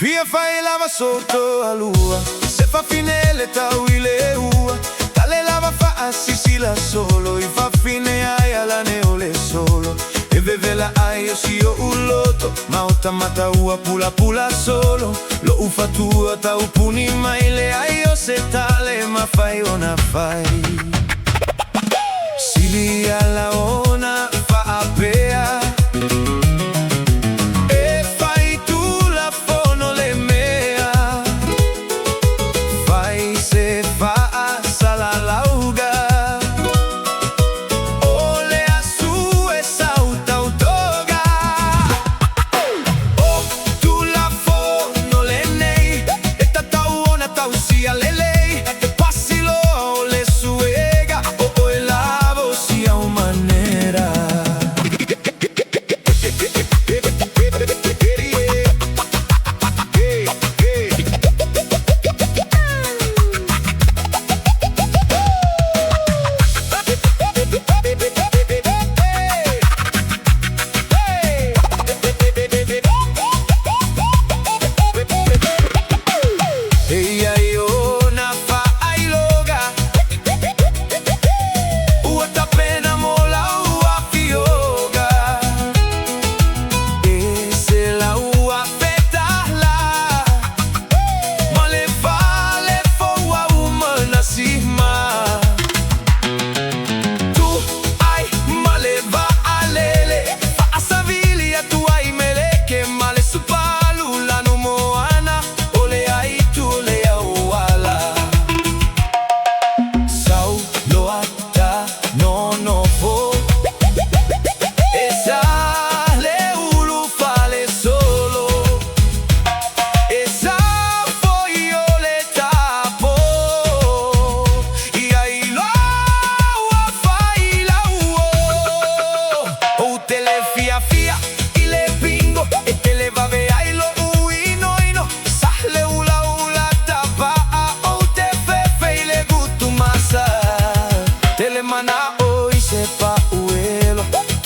Fia fai lava sotto a lua, se fa fine le taui le ua, tale lava fa assisi la solo, i fa fine ai alla neole solo, e veve la ai io si io ulloto, ma ottamata ua pula pula solo, lo ufa tua ta upuni mai le ai io se tale ma fai ona fai. Sili alla ona fa apea,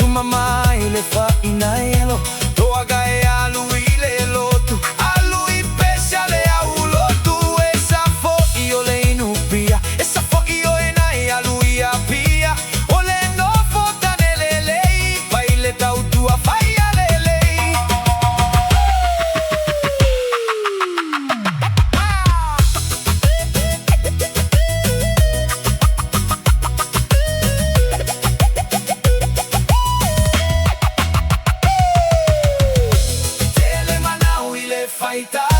mamai le fa inaelo, to agae a lui le lotu, a lui pese le aulotu, e sa fo io le inupia, e sa fo io enai a lui a pia, o le no fota nelle lei, fai le tau tua fai a le lei. Fighter.